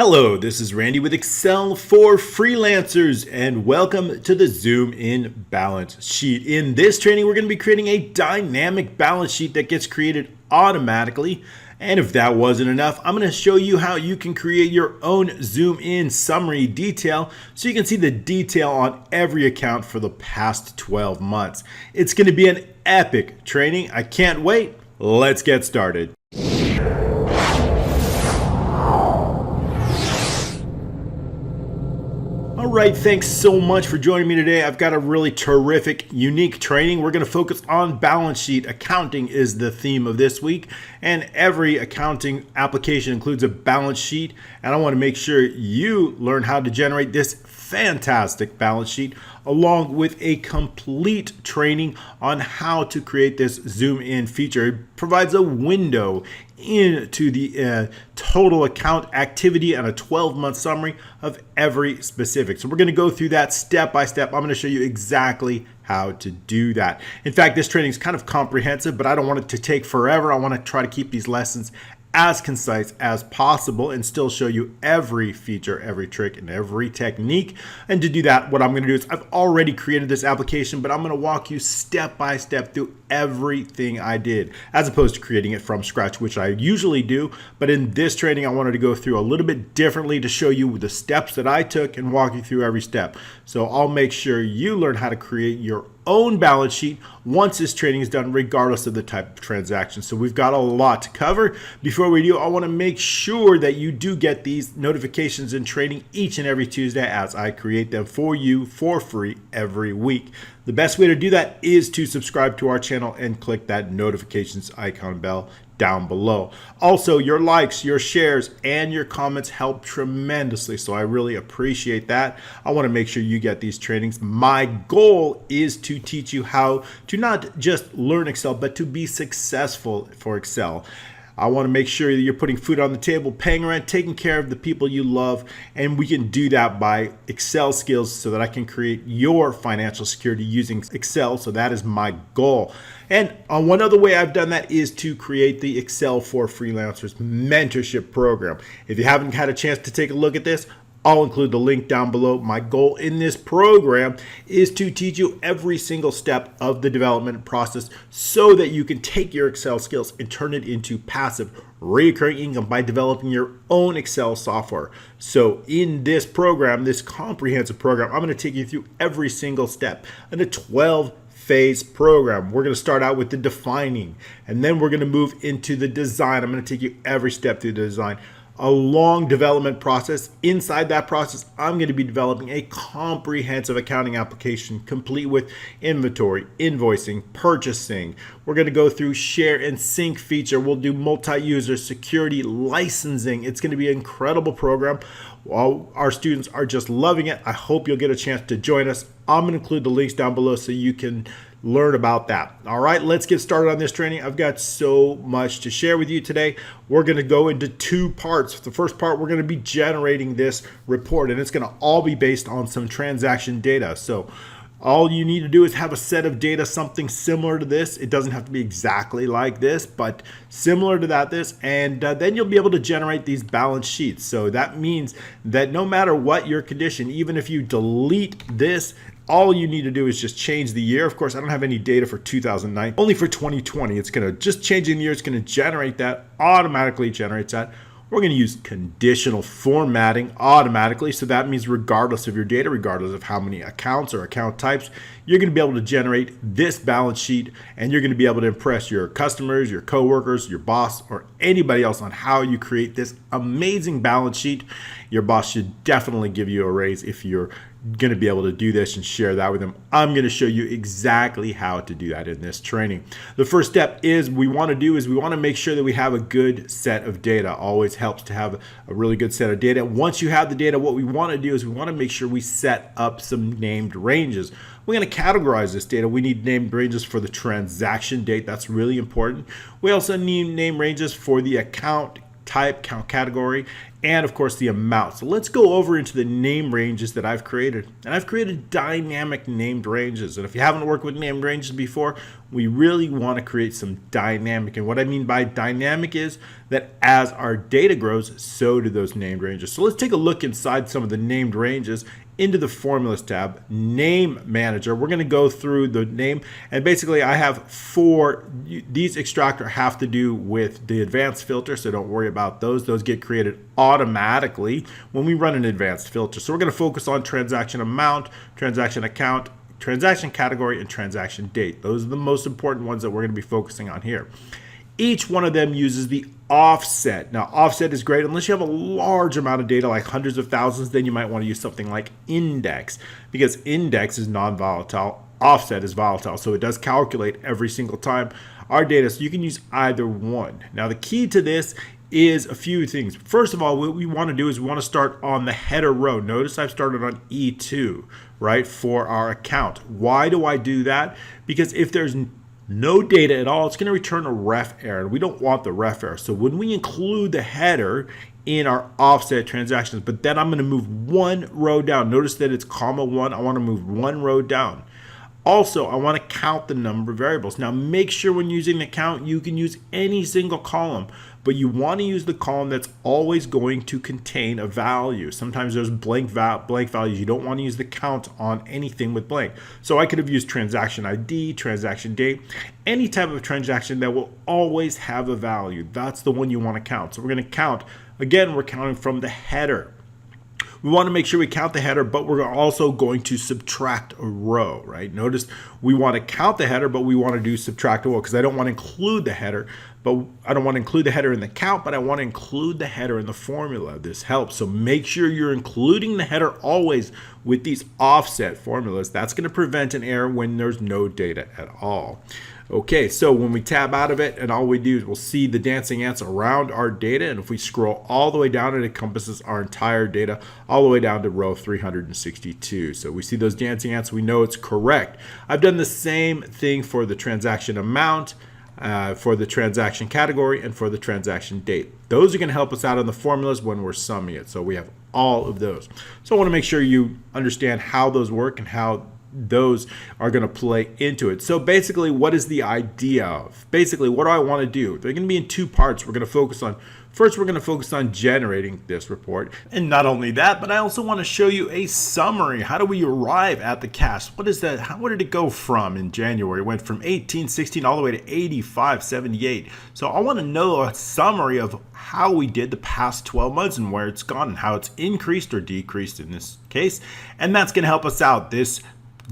Hello, this is Randy with Excel for Freelancers, and welcome to the Zoom In Balance Sheet. In this training, we're going to be creating a dynamic balance sheet that gets created automatically. And if that wasn't enough, I'm going to show you how you can create your own Zoom In summary detail so you can see the detail on every account for the past 12 months. It's going to be an epic training. I can't wait. Let's get started. All right, thanks so much for joining me today. I've got a really terrific, unique training. We're going to focus on balance sheet. Accounting is the theme of this week, and every accounting application includes a balance sheet, and I want to make sure you learn how to generate this fantastic balance sheet along with a complete training on how to create this zoom in feature. It provides a window into the total account activity and a 12-month summary of every specific. So we're going to go through that step by step. I'm going to show you exactly how to do that. In fact, this training is kind of comprehensive, but I don't want it to take forever. I want to try to keep these lessons as concise as possible and still show you every feature, every trick, and every technique. And to do that, what I'm going to do is I've already created this application, but I'm going to walk you step by step through everything I did, as opposed to creating it from scratch, which I usually do. But in this training, I wanted to go through a little bit differently to show you the steps that I took and walk you through every step. So I'll make sure you learn how to create your own balance sheet once this training is done, regardless of the type of transaction. So we've got a lot to cover. Before we do, I want to make sure that you do get these notifications and training each and every Tuesday as I create them for you for free every week. The best way to do that is to subscribe to our channel and click that notifications icon bell down below. Also, your likes, your shares, and your comments help tremendously, so I really appreciate that. I want to make sure you get these trainings. My goal is to teach you how to not just learn Excel, but to be successful for Excel. I want to make sure that you're putting food on the table, paying rent, taking care of the people you love, and we can do that by Excel skills so that I can create your financial security using Excel. So that is my goal. And one other way I've done that is to create the Excel for Freelancers mentorship program. If you haven't had a chance to take a look at this, I'll include the link down below. My goal in this program is to teach you every single step of the development process so that you can take your Excel skills and turn it into passive, recurring income by developing your own Excel software. So in this program, this comprehensive program, I'm going to take you through every single step in a 12-phase program. We're going to start out with the defining, and then we're going to move into the design. I'm going to take you every step through the design. A long development process. Inside that process, I'm going to be developing a comprehensive accounting application complete with inventory, invoicing, purchasing. We're going to go through share and sync feature. We'll do multi-user security licensing. It's going to be an incredible program. All our students are just loving it. I hope you'll get a chance to join us. I'm going to include the links down below so you can learn about that. All right, let's get started on this training. I've got so much to share with you today. We're going to go into two parts. The first part, we're going to be generating this report, and it's going to all be based on some transaction data. So all you need to do is have a set of data, something similar to this. It doesn't have to be exactly like this, but similar to that, and then you'll be able to generate these balance sheets. So that means that no matter what your condition, even if you delete this, all you need to do is just change the year. Of course, I don't have any data for 2009, only for 2020. It's going to just change in the year. It's going to generate that, automatically generates that. We're going to use conditional formatting automatically. So that means regardless of your data, regardless of how many accounts or account types, you're going to be able to generate this balance sheet, and you're going to be able to impress your customers, your coworkers, your boss, or anybody else on how you create this amazing balance sheet. Your boss should definitely give you a raise if you're going to be able to do this and share that with them. I'm going to show you exactly how to do that in this training. The first step we want to make sure that we have a good set of data. Always helps to have a really good set of data. Once you have the data, what we want to do is we want to make sure we set up some named ranges. We're going to categorize this data. We need named ranges for the transaction date. That's really important. We also need name ranges for the account type, count category, and of course the amount. So let's go over into the name ranges that I've created. And I've created dynamic named ranges. And if you haven't worked with named ranges before, we really want to create some dynamic. And what I mean by dynamic is that as our data grows, so do those named ranges. So let's take a look inside some of the named ranges into the formulas tab, name manager. We're going to go through the name, and basically I have 4. These extractor have to do with the advanced filter, so don't worry about those. Those get created automatically when we run an advanced filter. So we're going to focus on transaction amount, transaction account, transaction category, and transaction date. Those are the most important ones that we're going to be focusing on here. Each one of them uses the offset. Now, offset is great unless you have a large amount of data, like hundreds of thousands. Then you might want to use something like index, because index is non-volatile, offset is volatile, so it does calculate every single time our data. So you can use either one. Now, the key to this is a few things. First of all, what we want to do is we want to start on the header row. Notice I've started on E2, right, for our account. Why do I do that? Because if there's no data at all, it's going to return a ref error. We don't want the ref error. So when we include the header in our offset transactions, but then I'm going to move 1 row down. Notice that it's comma 1. I want to move 1 row down. Also, I want to count the number of variables. Now, make sure when using the count, you can use any single column, but you want to use the column that's always going to contain a value. Sometimes there's blank values. You don't want to use the count on anything with blank. So I could have used transaction ID, transaction date, any type of transaction that will always have a value. That's the one you want to count. So we're going to count. Again, we're counting from the header. We want to make sure we count the header, but we're also going to subtract a row, right? Notice we want to count the header, but we want to do subtract a row, because I don't want to include the header, but I don't want to include the header in the count, but I want to include the header in the formula. This helps. So make sure you're including the header always with these offset formulas. That's going to prevent an error when there's no data at all. Okay, so when we tab out of it, and all we do is we'll see the dancing ants around our data, and if we scroll all the way down, it encompasses our entire data all the way down to row 362. So we see those dancing ants, we know it's correct. I've done the same thing for the transaction amount, for the transaction category, and for the transaction date. Those are going to help us out in the formulas when we're summing it. So we have all of those. So I want to make sure you understand how those work and how those are going to play into it. So basically, what is the idea of? Basically, what do I want to do? They're going to be in 2 parts. We're going to focus on, first, we're going to focus on generating this report. And not only that, but I also want to show you a summary. How do we arrive at the cash? What is that? Where did it go from in January? It went from 1816 all the way to 8578. So I want to know a summary of how we did the past 12 months and where it's gone and how it's increased or decreased in this case. And that's going to help us out. This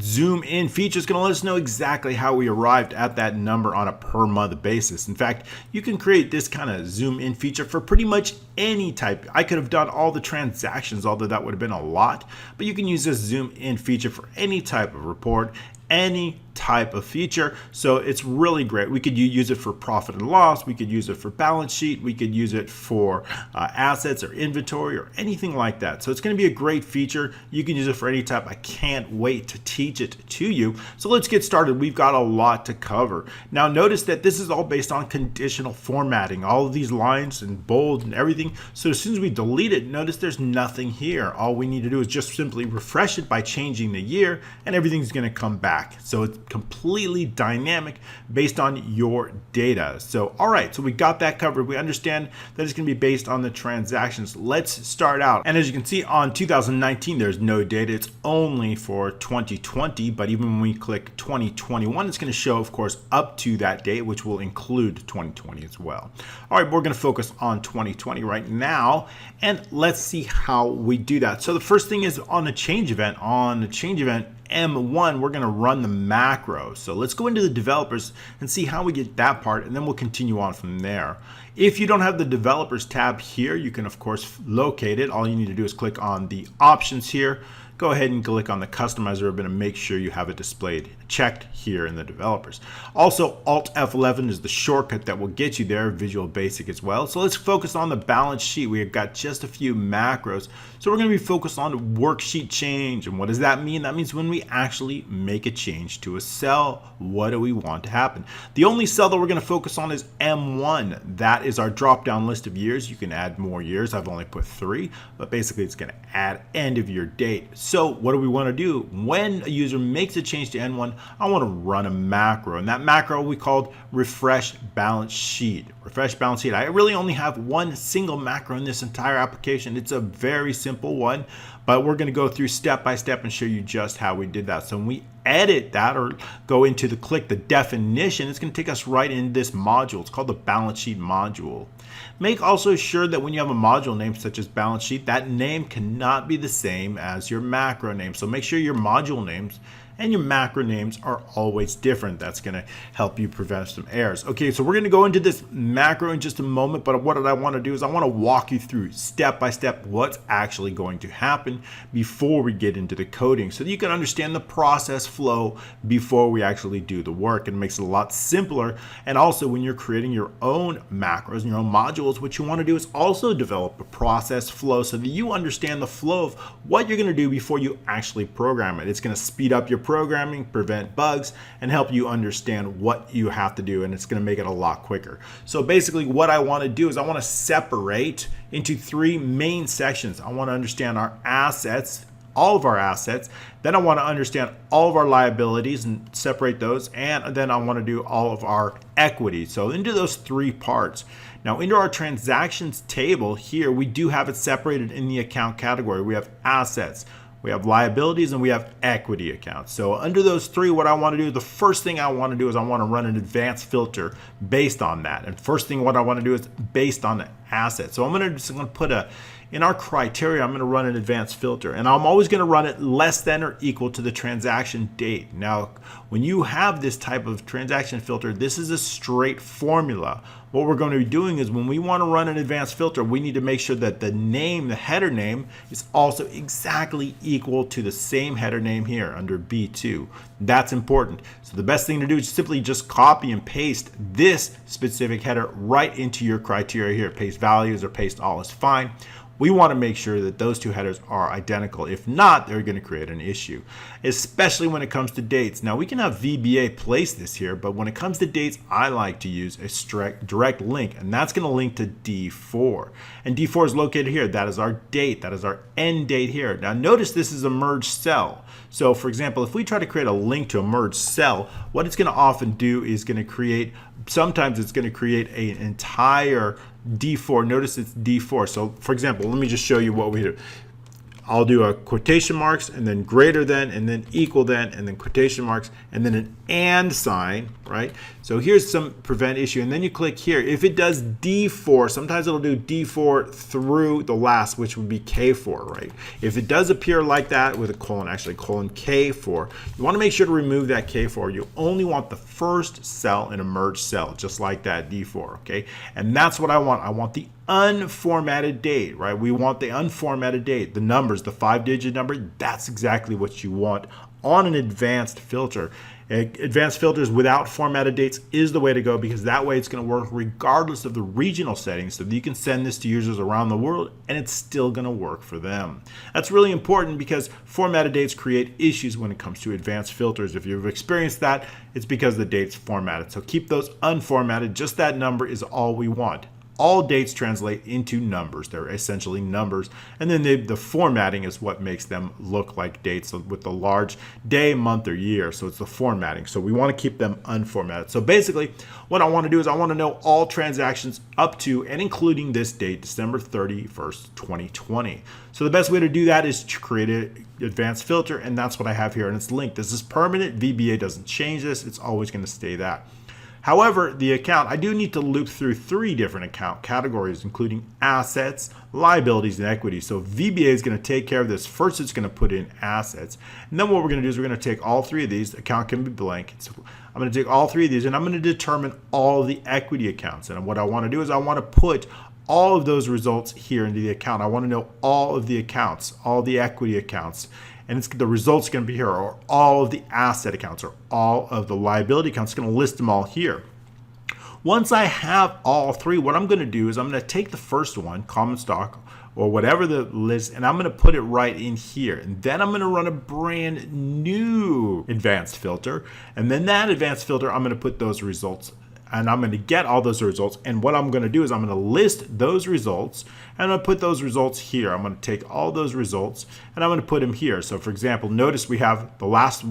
zoom in feature is going to let us know exactly how we arrived at that number on a per month basis. In fact, you can create this kind of zoom in feature for pretty much any type. I could have done all the transactions, although that would have been a lot, but you can use this zoom in feature for any type of report, any type of feature. So it's really great. We could use it for profit and loss. We could use it for balance sheet. We could use it for assets or inventory or anything like that. So it's going to be a great feature. You can use it for any type. I can't wait to teach it to you. So let's get started. We've got a lot to cover. Now notice that this is all based on conditional formatting. All of these lines and bold and everything. So as soon as we delete it, notice there's nothing here. All we need to do is just simply refresh it by changing the year, and everything's going to come back. So it's completely dynamic based on your data. So all right, so we got that covered. We understand that it's going to be based on the transactions. Let's start out. And as you can see on 2019, there's no data. It's only for 2020, but even when we click 2021, it's going to show, of course, up to that date, which will include 2020 as well. All right, we're going to focus on 2020 right now, and let's see how we do that. So the first thing is on the change event. On the change event, M1, we're going to run the macro. So let's go into the developers and see how we get that part, and then we'll continue on from there. If you don't have the developers tab here, you can of course locate it. All you need to do is click on the options here. Go ahead and click on the customizer ribbon and make sure you have it displayed checked here in the developers. Also, Alt F11 is the shortcut that will get you there, Visual Basic as well. So let's focus on the balance sheet. We've got just a few macros. So we're going to be focused on worksheet change. And what does that mean? That means when we actually make a change to a cell, what do we want to happen? The only cell that we're going to focus on is M1. That is our drop down list of years. You can add more years. I've only put 3, but basically it's going to add end of year date. So what do we want to do? When a user makes a change to N1, I want to run a macro, and that macro we called refresh balance sheet. Refresh balance sheet. I really only have one single macro in this entire application. It's a very simple one, but we're going to go through step by step and show you just how we did that. So when we edit that or go into click the definition, it's going to take us right in this module. It's called the balance sheet module. Make also sure that when you have a module name such as balance sheet, that name cannot be the same as your macro name. So make sure your module names and your macro names are always different. That's going to help you prevent some errors. Okay, so we're going to go into this macro in just a moment, but what I want to do is I want to walk you through step by step what's actually going to happen before we get into the coding so that you can understand the process flow before we actually do the work. It makes it a lot simpler. And also when you're creating your own macros and your own modules, what you want to do is also develop a process flow so that you understand the flow of what you're going to do before you actually program it. It's going to speed up your programming, prevent bugs, and help you understand what you have to do, and it's going to make it a lot quicker. So basically what I want to do is I want to separate into 3 main sections. I want to understand our assets, all of our assets, then I want to understand all of our liabilities and separate those, and then I want to do all of our equity. So into those 3 parts. Now into our transactions table here, we do have it separated in the account category. We have assets, we have liabilities, and we have equity accounts. So under those 3, what I want to do, the first thing I want to do is I want to run an advanced filter based on that. And first thing what I want to do is based on the asset. So I'm going to put in our criteria, I'm going to run an advanced filter, and I'm always going to run it less than or equal to the transaction date. Now, when you have this type of transaction filter, this is a straight formula. What we're going to be doing is when we want to run an advanced filter, we need to make sure that the name, the header name, is also exactly equal to the same header name here under B2. That's important. So the best thing to do is simply just copy and paste this specific header right into your criteria here. Paste values or paste all is fine. We want to make sure that those 2 headers are identical. If not, they're going to create an issue, especially when it comes to dates. Now we can have VBA place this here, but when it comes to dates, I like to use a direct link, and that's going to link to D4. And D4 is located here. That is our date. That is our end date here. Now notice this is a merged cell. So for example, if we try to create a link to a merged cell, what it's going to often do is going to create, sometimes it's going to create an entire D4. Notice it's D4. So for example, let me just show you what we do. I'll do a quotation marks and then greater than and then equal than and then quotation marks and then an and sign, right? So here's some prevent issue, and then you click here. If it does D4, sometimes it'll do D4 through the last, which would be K4, right? If it does appear like that with a colon, actually colon K4, you want to make sure to remove that K4. You only want the first cell in a merged cell, just like that, D4, okay? And that's what I want. I want the unformatted date, right? We want the unformatted date, the numbers, the 5-digit number. That's exactly what you want on an advanced filter. Advanced filters without formatted dates is the way to go, because that way it's going to work regardless of the regional settings, so that you can send this to users around the world and it's still going to work for them. That's really important because formatted dates create issues when it comes to advanced filters. If you've experienced that, it's because the date's formatted. So keep those unformatted. Just that number is all we want. All dates translate into numbers. They're essentially numbers. And then the formatting is what makes them look like dates with the large day, month, or year. So it's the formatting. So we want to keep them unformatted. So basically, what I want to do is I want to know all transactions up to and including this date, December 31st, 2020. So the best way to do that is to create an advanced filter, and that's what I have here, and it's linked. This is permanent. VBA doesn't change this. It's always going to stay that. However, the account, I do need to loop through 3 different account categories, including assets, liabilities, and equity. So VBA is going to take care of this. First, it's going to put in assets. And then what we're going to do is we're going to take all 3 of these. The account can be blank. So I'm going to take all 3 of these, and I'm going to determine all of the equity accounts. And what I want to do is I want to put all of those results here into the account. I want to know all of the accounts, all the equity accounts. And the results going to be here, or all of the asset accounts, or all of the liability accounts. It's going to list them all here. Once I have all 3, what I'm going to do is I'm going to take the first one, common stock, or whatever the list, and I'm going to put it right in here. And then I'm going to run a brand new advanced filter. And then that advanced filter, I'm going to put those results and I'm going to get all those results. And what I'm going to do is I'm going to list those results, and I'm going to put those results here. I'm going to take all those results and I'm going to put them here. So for example, notice we have the last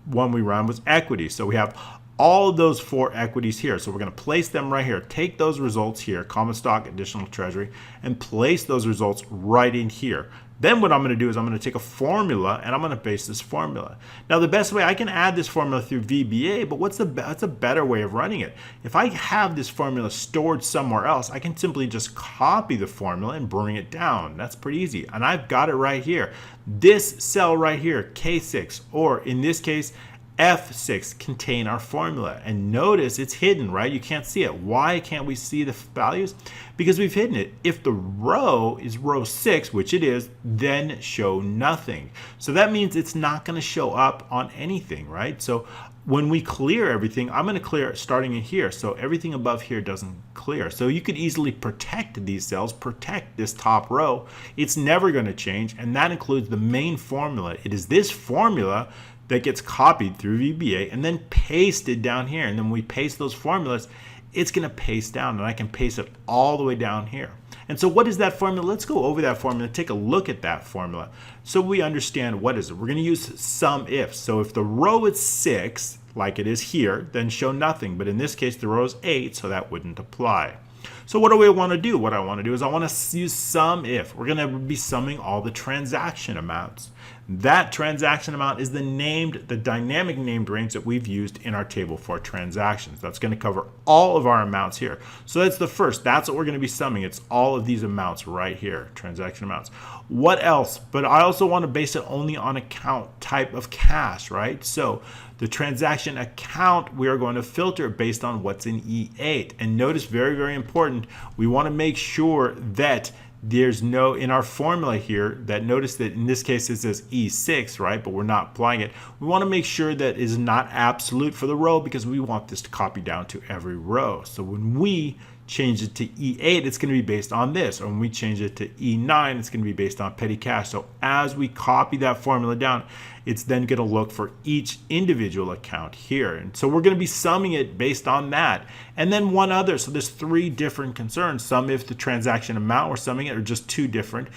one we run was equity. So we have all of those 4 equities here. So we're going to place them right here. Take those results here, common stock, additional treasury, and place those results right in here. Then what I'm going to do is I'm going to take a formula and I'm going to base this formula. Now the best way, I can add this formula through VBA, but what's a better way of running it? If I have this formula stored somewhere else, I can simply just copy the formula and bring it down. That's pretty easy. And I've got it right here. This cell right here, K6, or in this case, F6, contain our formula. And notice it's hidden, right? You can't see it. Why can't we see the values? Because we've hidden it. If the row is row 6, which it is, then show nothing. So that means it's not going to show up on anything, right? So when we clear everything, I'm going to clear it starting in here. So everything above here doesn't clear. So you could easily protect these cells, protect this top row. It's never going to change. And that includes the main formula. It is this formula that gets copied through VBA and then pasted down here. And then when we paste those formulas, it's going to paste down, and I can paste it all the way down here. And so what is that formula? Let's go over that formula, take a look at that formula so we understand what is it. We're going to use sum if. So if the row is 6, like it is here, then show nothing. But in this case, the row is 8, so that wouldn't apply. So what do we want to do? What I want to do is I want to use sum if. We're going to be summing all the transaction amounts. That transaction amount is the dynamic named range that we've used in our table for transactions. That's going to cover all of our amounts here. So that's the first. That's what we're going to be summing. It's all of these amounts right here, transaction amounts. What else? But I also want to base it only on account type of cash, right? So the transaction account, we are going to filter based on what's in E8. And notice, very, very important, we want to make sure that there's no, in our formula here, that notice that in this case it says E6, right? But we're not applying it. We want to make sure that it is not absolute for the row because we want this to copy down to every row. So when we change it to E8, it's going to be based on this. Or when we change it to E9, it's going to be based on petty cash. So as we copy that formula down, it's then going to look for each individual account here. And so we're going to be summing it based on that. And then one other, so there's 3 different concerns. Sum if the transaction amount we're summing it, or just 2 different.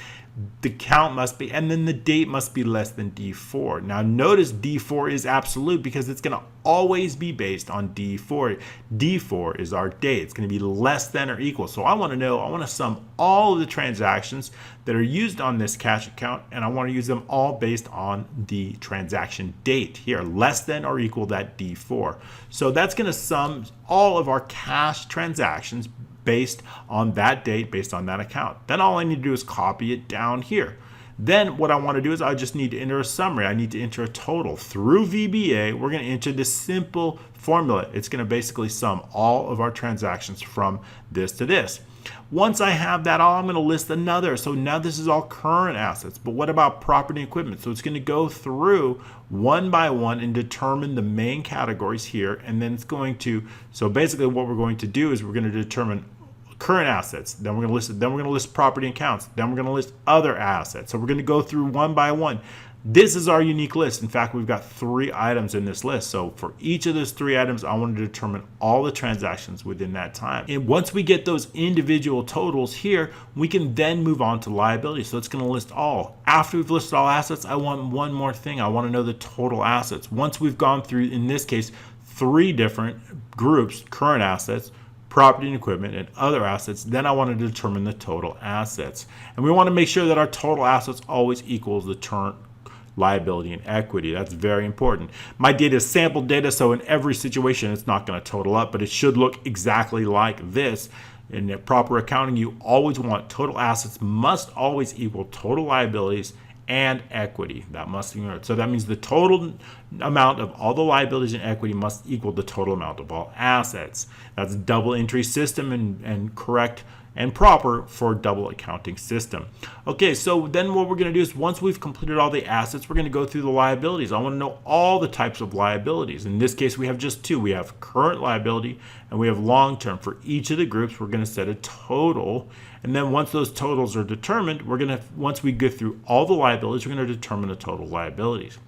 The count must be, and then the date must be less than D4. Now notice D4 is absolute because it's going to always be based on D4. D4 is our date. It's going to be less than or equal. So I want to sum all of the transactions that are used on this cash account, and I want to use them all based on the transaction date here, less than or equal that D4. So that's going to sum all of our cash transactions based on that date, based on that account. Then all I need to do is copy it down here. Then what I want to do is I just need to enter a summary. I need to enter a total. Through VBA, we're going to enter this simple formula. It's going to basically sum all of our transactions from this to this. Once I have that all, I'm going to list another. So now this is all current assets. But what about property and equipment? So it's going to go through one by one and determine the main categories here. And then it's going to, so basically what we're going to do is we're going to determine current assets, then we're going to list property and accounts, then we're going to list other assets. So we're going to go through one by one. This is our unique list. In fact, we've got 3 items in this list. So for each of those 3 items, I want to determine all the transactions within that time. And once we get those individual totals here, we can then move on to liabilities. So it's going to list all. After we've listed all assets, I want one more thing. I want to know the total assets. Once we've gone through, in this case, 3 different groups, current assets, property and equipment, and other assets, then I want to determine the total assets. And we want to make sure that our total assets always equals the current liability and equity. That's very important. My data is sample data, so in every situation it's not going to total up, but it should look exactly like this. In proper accounting, you always want total assets must always equal total liabilities and equity. That must be right. So that means the total amount of all the liabilities and equity must equal the total amount of all assets. That's a double entry system and correct and proper for double accounting system. Okay, so then what we're going to do is once we've completed all the assets, we're going to go through the liabilities. I want to know all the types of liabilities. In this case, we have just 2. We have current liability and we have long-term. For each of the groups, we're going to set a total. And then once those totals are determined, once we get through all the liabilities, we're going to determine the total liabilities.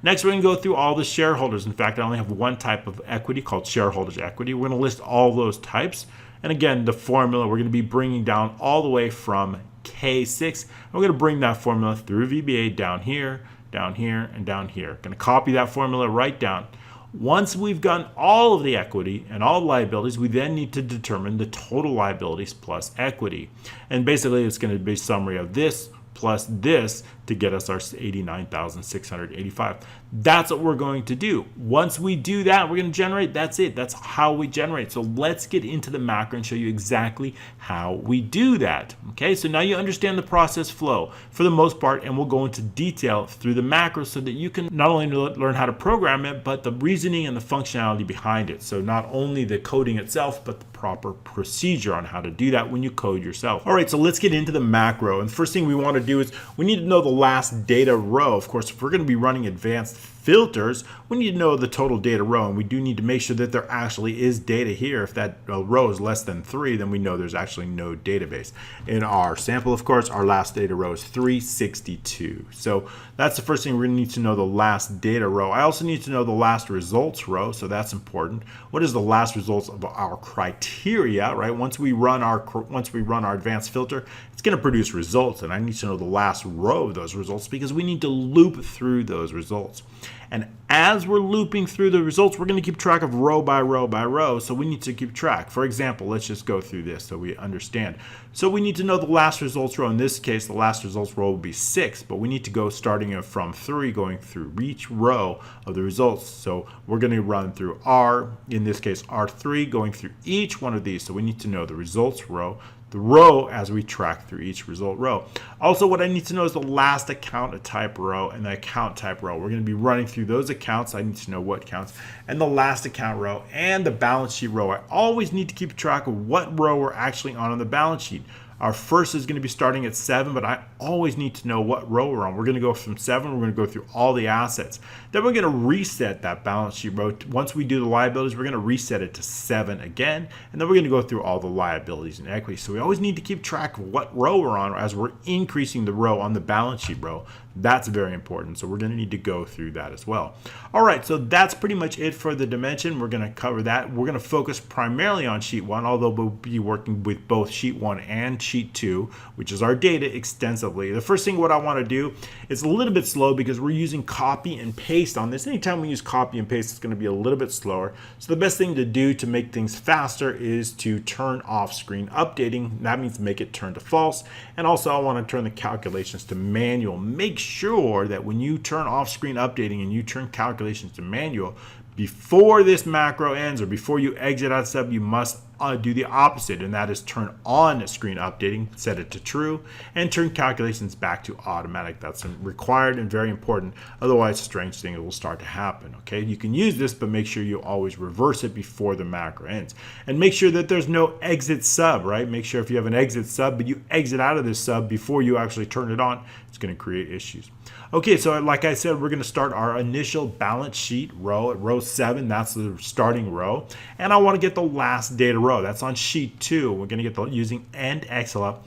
Next, we're going to go through all the shareholders. In fact, I only have one type of equity called shareholders equity. We're going to list all those types. And again, the formula we're going to be bringing down all the way from K6. We're going to bring that formula through VBA down here, and down here. Going to copy that formula right down. Once we've gotten all of the equity and all liabilities, we then need to determine the total liabilities plus equity. And basically, it's going to be a summary of this plus this to get us our 89,685. That's what we're going to do. Once we do that, we're going to generate. That's it. That's how we generate. So let's get into the macro and show you exactly how we do that. Okay, so now you understand the process flow for the most part, and we'll go into detail through the macro so that you can not only learn how to program it, but the reasoning and the functionality behind it. So not only the coding itself, but the proper procedure on how to do that when you code yourself. All right, so let's get into the macro. And the first thing we want to do is we need to know the last data row. Of course, if we're going to be running advanced filters, we need to know the total data row, and we do need to make sure that there actually is data here. If that row is less than 3, then we know there's actually no database. In our sample, of course, our last data row is 362. So that's the first thing. We're going to need to know the last data row. I also need to know the last results row, so that's important. What is the last results of our criteria, right? Once we run our advanced filter, it's going to produce results, and I need to know the last row of those results because we need to loop through those results. And as we're looping through the results, we're going to keep track of row by row by row, so we need to keep track. For example, let's just go through this so we understand. So we need to know the last results row. In this case, the last results row will be 6, but we need to go starting from 3, going through each row of the results. So we're going to run through R, in this case R3, going through each one of these. So we need to know the results row, the row as we track through each result row. Also, what I need to know is the last account type row and the account type row. We're going to be running through those accounts. I need to know what counts, and the last account row and the balance sheet row. I always need to keep track of what row we're actually on the balance sheet. Our first is going to be starting at 7, but I always need to know what row we're on. We're going to go from 7, we're going to go through all the assets. Then we're going to reset that balance sheet row. Once we do the liabilities, we're going to reset it to 7 again, and then we're going to go through all the liabilities and equity. So we always need to keep track of what row we're on as we're increasing the row on the balance sheet row. That's very important. So we're going to need to go through that as well. All right, so that's pretty much it for the dimension. We're going to cover that. We're going to focus primarily on sheet 1, although we'll be working with both sheet 1 and sheet 2, which is our data, extensively. The first thing what I want to do is a little bit slow because we're using copy and paste on this. Anytime we use copy and paste, it's going to be a little bit slower. So the best thing to do to make things faster is to turn off screen updating. That means make it turn to false. And also I want to turn the calculations to manual. Make sure that when you turn off screen updating and you turn calculations to manual, before this macro ends or before you exit out of sub, you must do the opposite, and that is turn on screen updating, set it to true, and turn calculations back to automatic. That's required and very important. Otherwise, strange things will start to happen. Okay, you can use this, but make sure you always reverse it before the macro ends, and make sure that there's no exit sub. Right? Make sure if you have an exit sub, but you exit out of this sub before you actually turn it on, it's going to create issues. Okay, so like I said, we're going to start our initial balance sheet row at row 7. That's the starting row. And I want to get the last data row. That's on sheet 2. We're going to get using end XLF.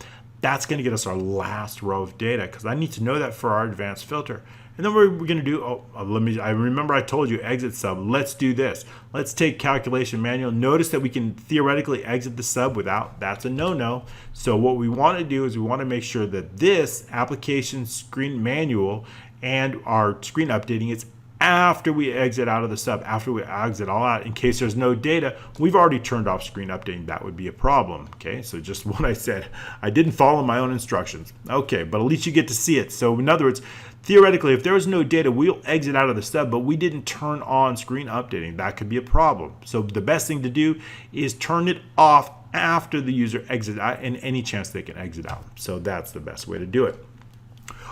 That's going to get us our last row of data because I need to know that for our advanced filter. And then we're going to do, I remember I told you exit sub. Let's do this. Let's take calculation manual. Notice that we can theoretically exit the sub without. That's a no-no. So what we want to do is we want to make sure that this application screen manual and our screen updating is after we exit out of the sub, after we exit all out. In case there's no data, we've already turned off screen updating. That would be a problem. Okay, so just what I said, I didn't follow my own instructions. Okay, but at least you get to see it. So in other words, theoretically, if there was no data, we'll exit out of the sub, but we didn't turn on screen updating. That could be a problem. So the best thing to do is turn it off after the user exits out and any chance they can exit out. So that's the best way to do it.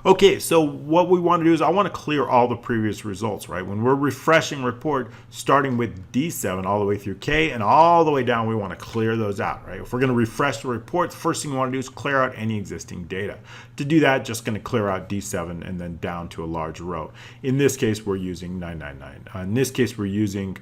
Okay, so what we want to do is I want to clear all the previous results, right? When we're refreshing report, starting with D7 all the way through K and all the way down, we want to clear those out, right? If we're going to refresh the report, the first thing we want to do is clear out any existing data. To do that, just going to clear out D7 and then down to a large row. In this case, we're using 999. In this case, we're using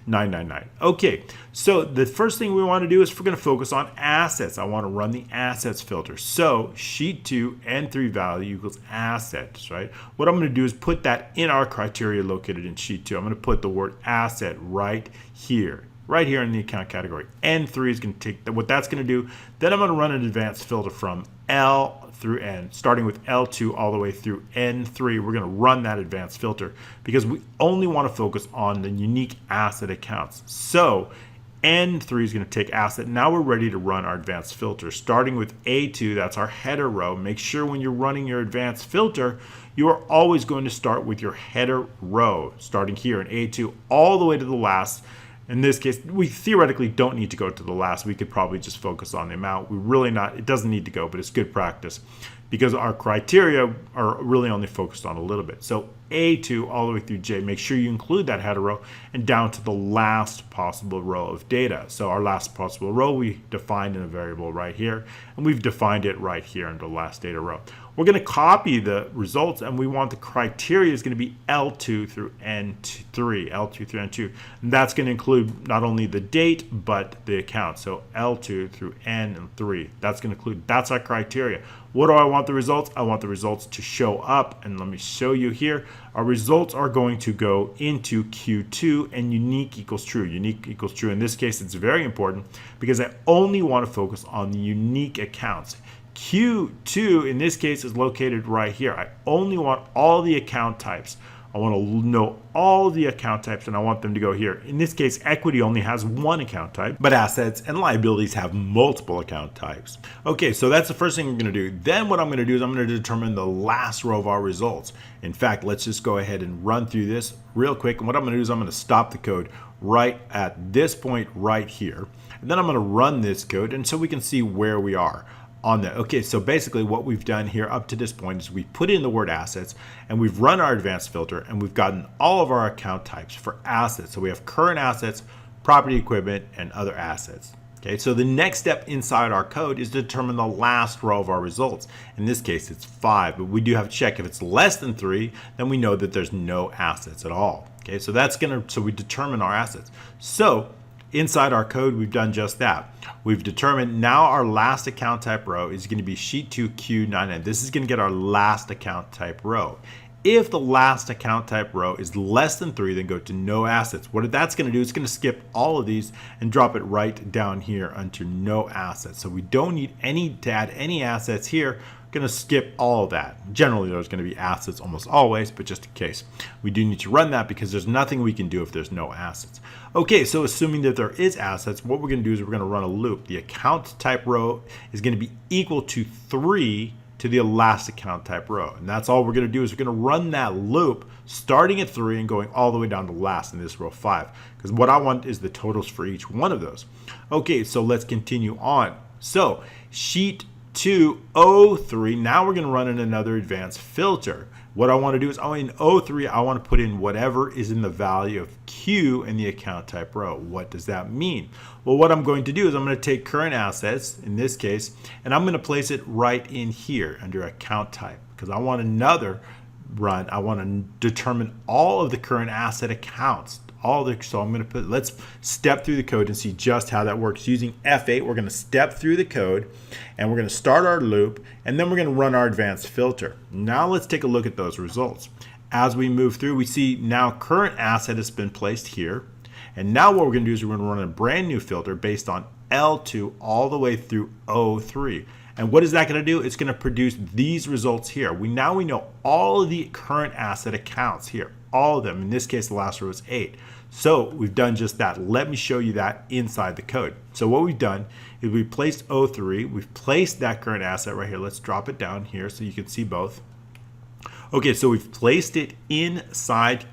999. Okay, so the first thing we want to do is we're going to focus on assets. I want to run the assets filter. So sheet 2 N3 value equals assets, right? What I'm going to do is put that in our criteria located in sheet 2. I'm going to put the word asset right here in the account category. N3 is going to take what that's going to do. Then I'm going to run an advanced filter from L through N, starting with L2 all the way through N3. We're going to run that advanced filter because we only want to focus on the unique asset accounts. So N3 is going to take asset. Now we're ready to run our advanced filter, starting with A2. That's our header row. Make sure when you're running your advanced filter, you are always going to start with your header row, starting here in A2 all the way to the last. In this case, we theoretically don't need to go to the last. We could probably just focus on the amount. It doesn't need to go, but it's good practice because our criteria are really only focused on a little bit. So A2 all the way through J, make sure you include that header row and down to the last possible row of data. So our last possible row we defined in a variable right here, and we've defined it right here in the last data row. We're going to copy the results, and we want the criteria is going to be L2 through N3, L2 through N2. And that's going to include not only the date, but the account. So L2 through N3. That's going to include, that's our criteria. What do I want the results? I want the results to show up, and let me show you here. Our results are going to go into Q2 and unique equals true. Unique equals true. In this case, it's very important because I only want to focus on the unique accounts. Q2 in this case is located right here. I only want all the account types. I want to know all the account types, and I want them to go here. In this case, equity only has one account type, but assets and liabilities have multiple account types. Okay, so that's the first thing we're going to do. Then what I'm going to do is I'm going to determine the last row of our results. In fact, let's just go ahead and run through this real quick. And what I'm going to do is I'm going to stop the code right at this point right here. And then I'm going to run this code, and so we can see where we are on that. Okay, so basically what we've done here up to this point is we put in the word assets, and we've run our advanced filter, and we've gotten all of our account types for assets. So we have current assets, property, equipment, and other assets. Okay, so the next step inside our code is to determine the last row of our results. In this case, it's 5, but we do have to check if it's less than 3, then we know that there's no assets at all. Okay, so so we determine our assets. So inside our code, we've done just that. We've determined now our last account type row is going to be sheet 2 Q9. This is going to get our last account type row. If the last account type row is less than 3, then go to no assets. What that's going to do is it's going to skip all of these and drop it right down here under no assets. So we don't need to add any assets here. Going to skip all of that. Generally, there's going to be assets almost always, but just in case, we do need to run that because there's nothing we can do if there's no assets. Okay, so assuming that there is assets, what we're going to do is we're going to run a loop. The account type row is going to be equal to 3 to the last account type row. And that's all we're going to do is we're going to run that loop starting at 3 and going all the way down to last in this row 5. Because what I want is the totals for each one of those. Okay, so let's continue on. So sheet 203, now we're going to run in another advanced filter. What I want to do is in 03, I want to put in whatever is in the value of Q in the account type row. What does that mean? Well, what I'm going to do is I'm going to take current assets, in this case, and I'm going to place it right in here under account type because I want another run. I want to determine all of the current asset accounts. So I'm going to let's step through the code and see just how that works. Using F8, we're going to step through the code and we're going to start our loop, and then we're going to run our advanced filter. Now let's take a look at those results. As we move through, we see now current asset has been placed here. And now what we're going to do is we're going to run a brand new filter based on L2 all the way through 03. And what is that going to do? It's going to produce these results here. We know all of the current asset accounts here, all of them. In this case, the last row is 8. So we've done just that. Let me show you that inside the code. So what we've done is we placed 03. We've placed that current asset right here. Let's drop it down here so you can see both. Okay, so we've placed it inside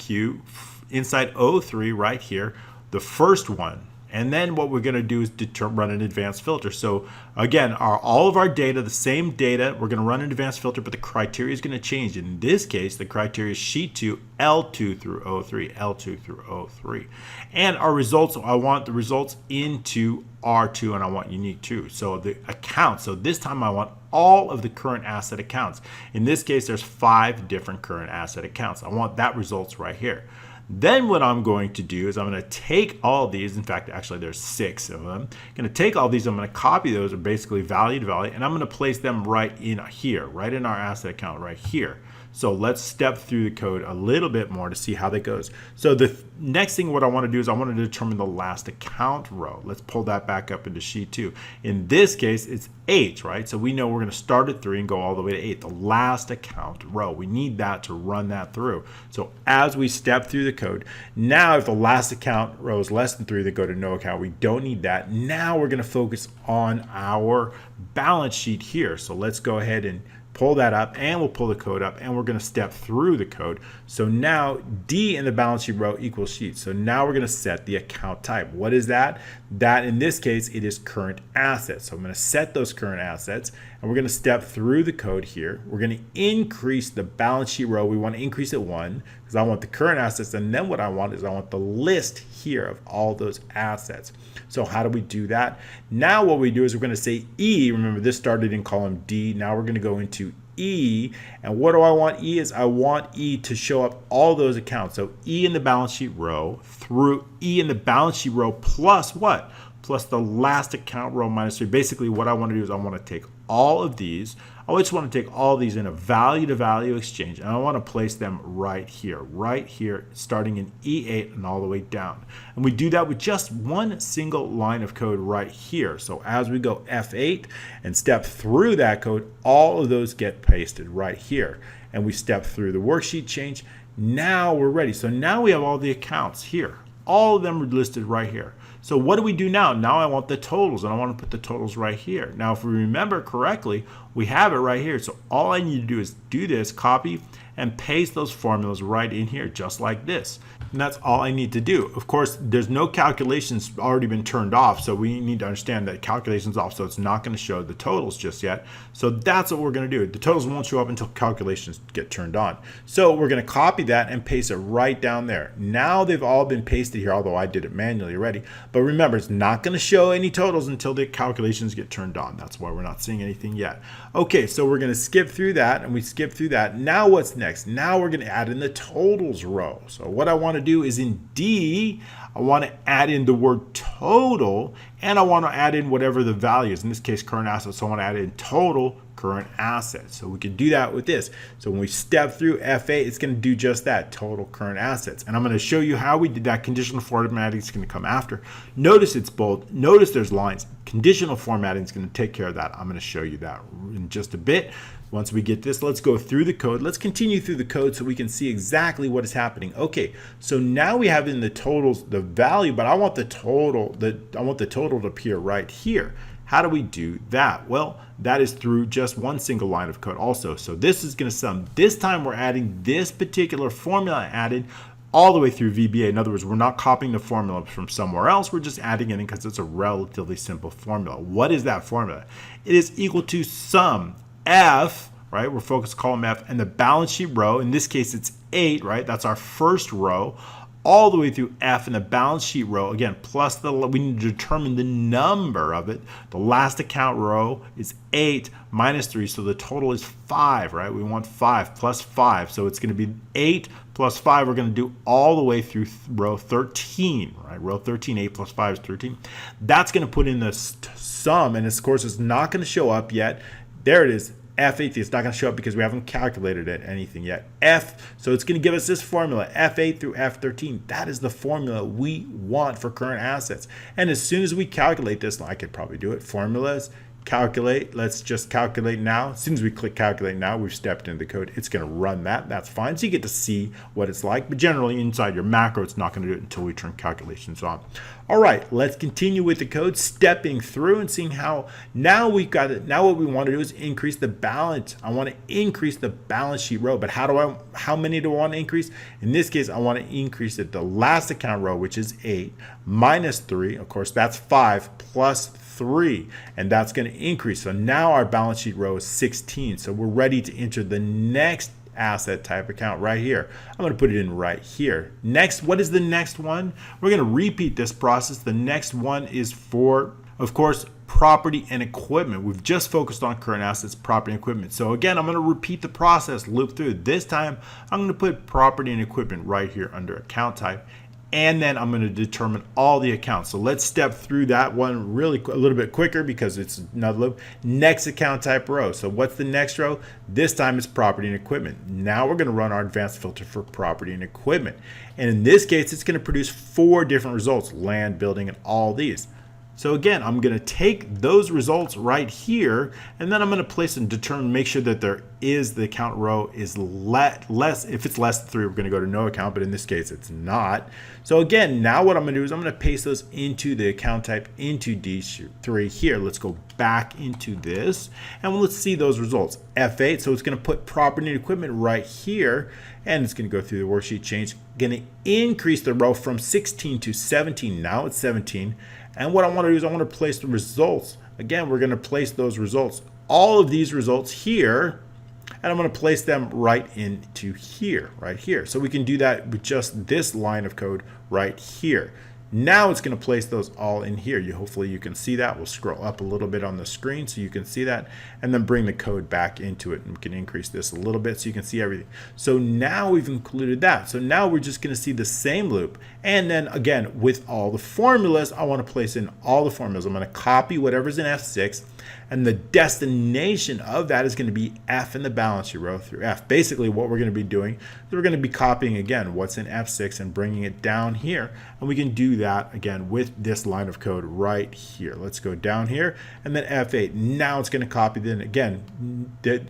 inside 03 right here, the first one. And then what we're going to do is run an advanced filter. So again, all of our data, the same data, we're going to run an advanced filter, but the criteria is going to change. In this case, the criteria is sheet 2, L2 through 03, L2 through 03. And our results, I want the results into R2 and I want unique too. So the account, so this time I want all of the current asset accounts. In this case, there's 5 different current asset accounts. I want that results right here. Then what I'm going to do is I'm going to take all of these. In fact, actually there's 6 of them. I'm going to take all these. I'm going to copy those, are basically value to value, and I'm going to place them right in here, right in our asset account right here. So let's step through the code a little bit more to see how that goes. So the next thing what I want to do is I want to determine the last account row. Let's pull that back up into sheet 2. In this case, it's 8, right? So we know we're going to start at 3 and go all the way to 8, the last account row. We need that to run that through. So as we step through the code, now if the last account row is less than 3, they go to no account. We don't need that. Now we're going to focus on our balance sheet here. So let's go ahead and pull that up, and we'll pull the code up, and we're going to step through the code. So now D in the balance sheet row equals sheet. So now we're going to set the account type. What is that? That in this case, it is current assets. So I'm going to set those current assets, and we're going to step through the code here. We're going to increase the balance sheet row. We want to increase it 1 because I want the current assets, and then what I want is I want the list here of all those assets. So how do we do that? Now what we do is we're going to say E. Remember, this started in column D. Now we're going to go into E. And what do I want E is? I want E to show up all those accounts. So E in the balance sheet row through E in the balance sheet row plus what? Plus the last account row minus 3. Basically what I want to do is I want to take all of these. I just want to take all these in a value to value exchange, and I want to place them right here, starting in E8 and all the way down. And we do that with just one single line of code right here. So as we go F8 and step through that code, all of those get pasted right here. And we step through the worksheet change. Now we're ready. So now we have all the accounts here. All of them are listed right here. So what do we do now? Now I want the totals, and I want to put the totals right here. Now, if we remember correctly, we have it right here. So all I need to do is do this, copy, and paste those formulas right in here, just like this. And that's all I need to do. Of course, there's no calculations already been turned off, so we need to understand that calculations off, so it's not going to show the totals just yet. So that's what we're going to do. The totals won't show up until calculations get turned on. So we're going to copy that and paste it right down there. Now they've all been pasted here, although I did it manually already. But remember, it's not going to show any totals until the calculations get turned on. That's why we're not seeing anything yet. Okay, so we're going to skip through that, and we skip through that. Now what's next? Now we're going to add in the totals row. So what I want to do is in D, I want to add in the word total, and I want to add in whatever the value is. In this case, current assets. So I want to add in total current assets. So we can do that with this. So when we step through F8, it's going to do just that, total current assets. And I'm going to show you how we did that. Conditional formatting is going to come after. Notice it's bold. Notice there's lines. Conditional formatting is going to take care of that. I'm going to show you that in just a bit. Once we get this, let's go through the code. Let's continue through the code so we can see exactly what is happening. Okay, so now we have in the totals the value, but I want the total to appear right here. How do we do that? Well, that is through just one single line of code also. So this is going to sum. This time we're adding this particular formula added all the way through VBA. In other words, we're not copying the formula from somewhere else. We're just adding it in because it's a relatively simple formula. What is that formula? It is equal to sum F, right? We're focused column F, and the balance sheet row. In this case, it's 8, right? That's our first row, all the way through F in the balance sheet row. Again, plus we need to determine the number of it. The last account row is 8 minus 3, so the total is 5, right? We want 5 plus 5, so it's going to be 8 plus 5. We're going to do all the way through row 13, right? Row 13, 8 plus 5 is 13. That's going to put in the sum, and of course, it's not going to show up yet. There it is. F8, it's not going to show up because we haven't calculated it anything yet. So it's going to give us this formula, F8 through F13. That is the formula we want for current assets. And as soon as we calculate this, I could probably do it. Formulas, calculate. Let's just calculate now. As soon as we click calculate now, we've stepped into the code. It's going to run that. That's fine. So you get to see what it's like. But generally inside your macro, it's not going to do it until we turn calculations on. All right, let's continue with the code, stepping through and seeing how now we've got it. Now what we want to do is increase the balance. I want to increase the balance sheet row, but how many do I want to increase? In this case, I want to increase it the last account row, which is 8 minus 3. Of course, that's 5 plus 3, and that's going to increase. So now our balance sheet row is 16. So we're ready to enter the next asset type account right here. I'm going to put it in right here. Next, what is the next one? We're going to repeat this process. The next one is for Of course, property and equipment. We've just focused on current assets, property and equipment. So again, I'm going to repeat the process, loop through. This time, I'm going to put property and equipment right here under account type. And then I'm going to determine all the accounts. So let's step through that one really a little bit quicker because it's another loop. Next account type row. So what's the next row? This time it's property and equipment. Now we're going to run our advanced filter for property and equipment. And in this case, it's going to produce 4 different results: land, building, and all these. So again, I'm going to take those results right here, and then I'm going to place and determine, make sure that there is the account row is less. If it's less than 3, we're going to go to no account, but in this case, it's not. So again, now what I'm going to do is I'm going to paste those into the account type into D3 here. Let's go back into this, and let's see those results. F8, so it's going to put property and equipment right here, and it's going to go through the worksheet change. Going to increase the row from 16 to 17. Now it's 17. And what I want to do is I want to place the results. Again, we're going to place those results, all of these results here, and I'm going to place them right into here, right here. So we can do that with just this line of code right here. Now it's going to place those all in here. Hopefully you can see that. We'll scroll up a little bit on the screen so you can see that, and then bring the code back into it. And we can increase this a little bit so you can see everything. So now we've included that. So now we're just going to see the same loop. And then again, with all the formulas, I want to place in all the formulas. I'm going to copy whatever's in F6, and the destination of that is going to be F in the balance sheet row through F. Basically, what we're going to be doing is we're going to be copying again what's in F6 and bringing it down here. And we can do that again with this line of code right here. Let's go down here and then F8. Now it's going to copy. Then again,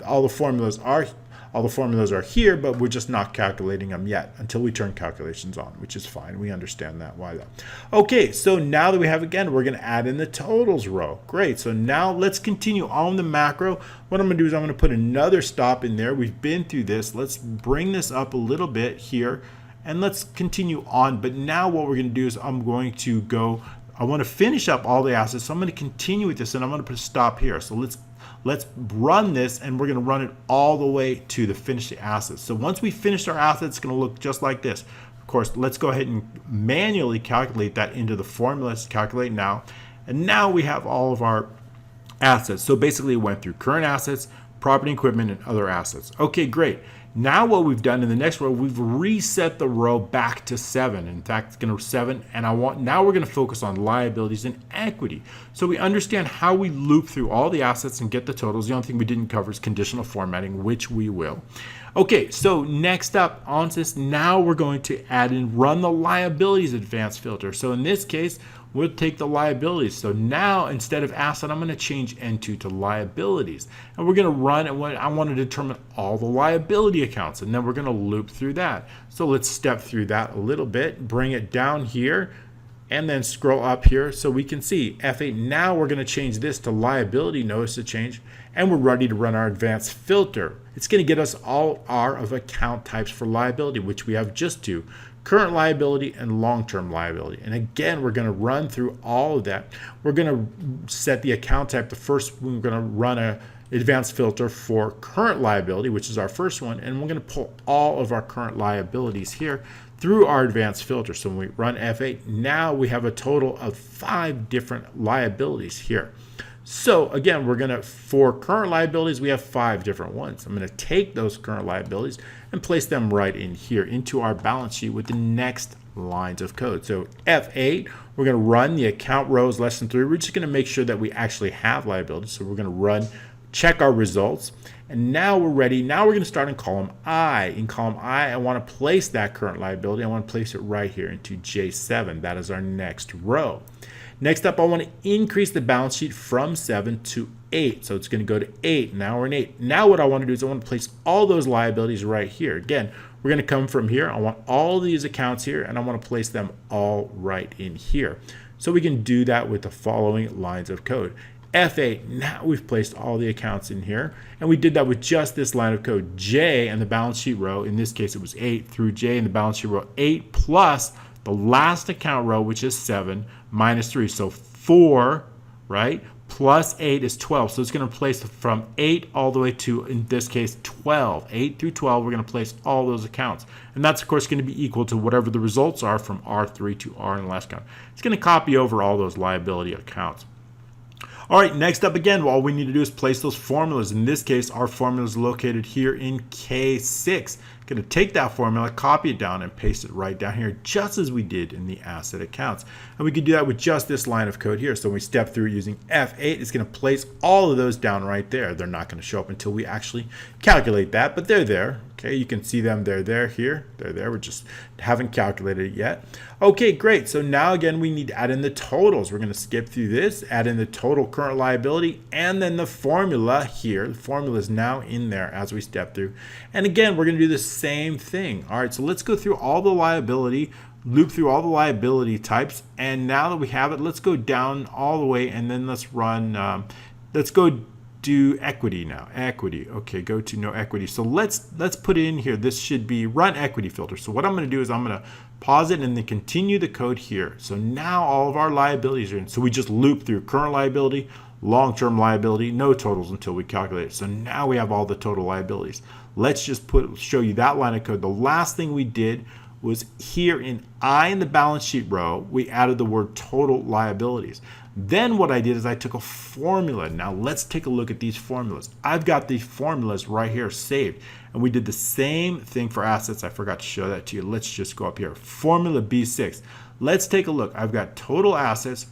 all the formulas are here, but we're just not calculating them yet until we turn calculations on, which is fine. We understand that. Why though? Okay, so now that we have, again, we're going to add in the totals row. Great. So now let's continue on the macro. What I'm going to do is I'm going to put another stop in there. We've been through this. Let's bring this up a little bit here, and let's continue on. But now what we're going to do is I'm going to go, I want to finish up all the assets. So I'm going to continue with this, and I'm going to put a stop here. So let's run this, and we're going to run it all the way to the finish the assets. So once we finish our assets, it's going to look just like this. Of course, let's go ahead and manually calculate that into the formula. Let's calculate now. And now we have all of our assets. So basically it went through current assets, property, equipment, and other assets. Okay, great. Now what we've done in the next row, we've reset the row back to 7. In fact, it's going to 7, and now we're going to focus on liabilities and equity. So we understand how we loop through all the assets and get the totals. The only thing we didn't cover is conditional formatting, which we will. Okay, so next up on this, now we're going to add and run the liabilities advanced filter. So in this case, we'll take the liabilities. So now instead of asset, I'm going to change N2 to liabilities. And we're going to run, and I want to determine all the liability accounts. And then we're going to loop through that. So let's step through that a little bit, bring it down here, and then scroll up here so we can see F8. Now we're going to change this to liability. Notice the change. And we're ready to run our advanced filter. It's going to get us all our of account types for liability, which we have just 2. Current liability and long-term liability. And again, we're going to run through all of that. We're going to set the account type. The first, we're going to run a advanced filter for current liability, which is our first one. And we're going to pull all of our current liabilities here through our advanced filter. So when we run F8, now we have a total of 5 different liabilities here. So again, we're going to, for current liabilities, we have 5 different ones. I'm going to take those current liabilities and place them right in here into our balance sheet with the next lines of code. So F8, we're going to run the account rows less than 3. We're just going to make sure that we actually have liabilities. So we're going to run, check our results. And now we're ready. Now we're going to start in column I. In column I want to place that current liability. I want to place it right here into J7. That is our next row. Next up, I want to increase the balance sheet from 7 to 8. So it's going to go to 8. Now we're in 8. Now what I want to do is I want to place all those liabilities right here. Again, we're going to come from here. I want all these accounts here, and I want to place them all right in here. So we can do that with the following lines of code. F8, now we've placed all the accounts in here, and we did that with just this line of code. J and the balance sheet row, in this case it was 8 through J in the balance sheet row, 8 plus the last account row, which is 7, minus 3. So 4, right, plus 8 is 12. So it's going to place from 8 all the way to, in this case, 12. 8 through 12, we're going to place all those accounts. And that's, of course, going to be equal to whatever the results are from R3 to R in the last count. It's going to copy over all those liability accounts. All right, next up again, all we need to do is place those formulas. In this case, our formula is located here in K6. Going to take that formula, copy it down, and paste it right down here, just as we did in the asset accounts. And we could do that with just this line of code here. So when we step through using F8, it's going to place all of those down right there. They're not going to show up until we actually calculate that, but they're there. Okay, you can see them. They're there here. They're there. We just haven't calculated it yet. Okay, great. So now again, we need to add in the totals. We're going to skip through this, add in the total current liability, and then the formula here. The formula is now in there as we step through. And again, we're going to do the same thing. All right, so let's go through all the liability, loop through all the liability types. And now that we have it, let's go down all the way, and then let's run, let's go do equity now. Equity. Okay, go to no equity. So let's put in here. This should be run equity filter. So what I'm going to do is I'm going to pause it and then continue the code here. So now all of our liabilities are in. So we just loop through current liability, long-term liability, no totals until we calculate it. So now we have all the total liabilities. Let's just show you that line of code. The last thing we did was here in I in the balance sheet row, we added the word total liabilities. Then what I did is I took a formula. Now let's take a look at these formulas. I've got these formulas right here saved. And we did the same thing for assets. I forgot to show that to you. Let's just go up here. Formula B6. Let's take a look. I've got total assets